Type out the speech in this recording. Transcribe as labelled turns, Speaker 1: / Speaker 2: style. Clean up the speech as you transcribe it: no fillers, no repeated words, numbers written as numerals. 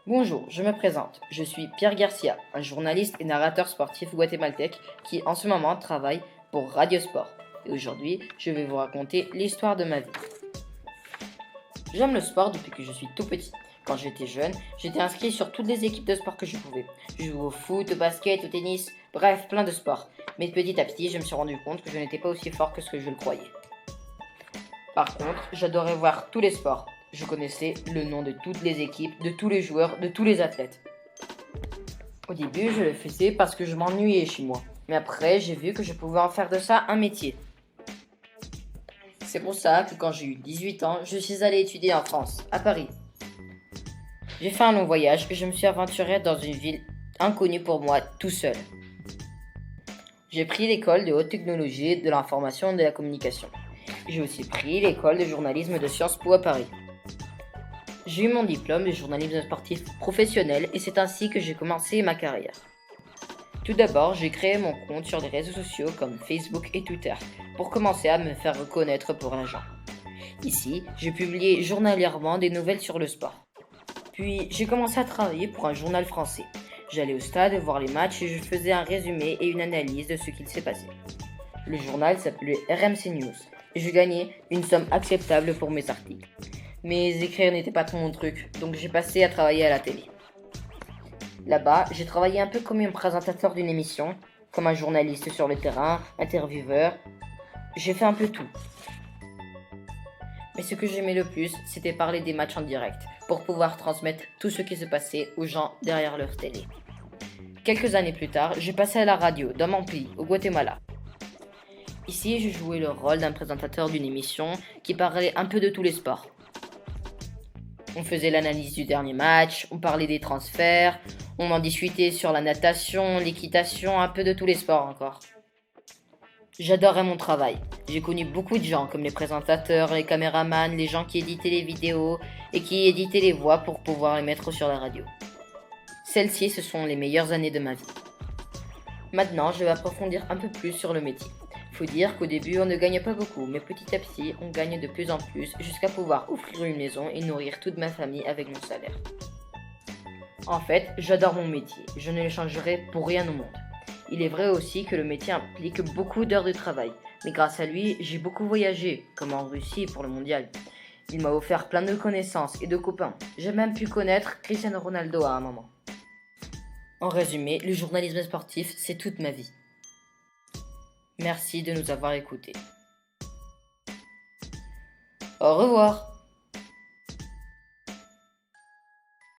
Speaker 1: Bonjour, je me présente. Je suis Pierre Garcia, un journaliste et narrateur sportif guatémaltèque qui en ce moment travaille pour Radio Sport. Et aujourd'hui, je vais vous raconter l'histoire de ma vie. J'aime le sport depuis que je suis tout petit. Quand j'étais jeune, j'étais inscrit sur toutes les équipes de sport que je pouvais. Je jouais au foot, au basket, au tennis, bref, plein de sports. Mais petit à petit, je me suis rendu compte que je n'étais pas aussi fort que ce que je le croyais. Par contre, j'adorais voir tous les sports. Je connaissais le nom de toutes les équipes, de tous les joueurs, de tous les athlètes. Au début, je le faisais parce que je m'ennuyais chez moi. Mais après, j'ai vu que je pouvais en faire de ça un métier. C'est pour ça que quand j'ai eu 18 ans, je suis allé étudier en France, à Paris. J'ai fait un long voyage et je me suis aventuré dans une ville inconnue pour moi, tout seul. J'ai pris l'école de haute technologie, de l'information et de la communication. J'ai aussi pris l'école de journalisme de Sciences Po à Paris. J'ai eu mon diplôme de journalisme sportif professionnel et c'est ainsi que j'ai commencé ma carrière. Tout d'abord, j'ai créé mon compte sur les réseaux sociaux comme Facebook et Twitter pour commencer à me faire reconnaître pour un genre. Ici, j'ai publié journalièrement des nouvelles sur le sport. Puis, j'ai commencé à travailler pour un journal français. J'allais au stade voir les matchs et je faisais un résumé et une analyse de ce qu'il s'est passé. Le journal s'appelait RMC News et je gagnais une somme acceptable pour mes articles. Mais écrire n'était pas trop mon truc, donc j'ai passé à travailler à la télé. Là-bas, j'ai travaillé un peu comme un présentateur d'une émission, comme un journaliste sur le terrain, intervieweur. J'ai fait un peu tout. Mais ce que j'aimais le plus, c'était parler des matchs en direct, pour pouvoir transmettre tout ce qui se passait aux gens derrière leur télé. Quelques années plus tard, j'ai passé à la radio, dans mon pays, au Guatemala. Ici, je jouais le rôle d'un présentateur d'une émission qui parlait un peu de tous les sports. On faisait l'analyse du dernier match, on parlait des transferts, on en discutait sur la natation, l'équitation, un peu de tous les sports encore. J'adorais mon travail. J'ai connu beaucoup de gens comme les présentateurs, les caméramans, les gens qui éditaient les vidéos et qui éditaient les voix pour pouvoir les mettre sur la radio. Celles-ci, ce sont les meilleures années de ma vie. Maintenant, je vais approfondir un peu plus sur le métier. Faut dire qu'au début, on ne gagne pas beaucoup, mais petit à petit, on gagne de plus en plus jusqu'à pouvoir offrir une maison et nourrir toute ma famille avec mon salaire. En fait, j'adore mon métier, je ne le changerai pour rien au monde. Il est vrai aussi que le métier implique beaucoup d'heures de travail, mais grâce à lui, j'ai beaucoup voyagé, comme en Russie pour le mondial. Il m'a offert plein de connaissances et de copains. J'ai même pu connaître Cristiano Ronaldo à un moment. En résumé, le journalisme sportif, c'est toute ma vie. Merci de nous avoir écoutés. Au revoir.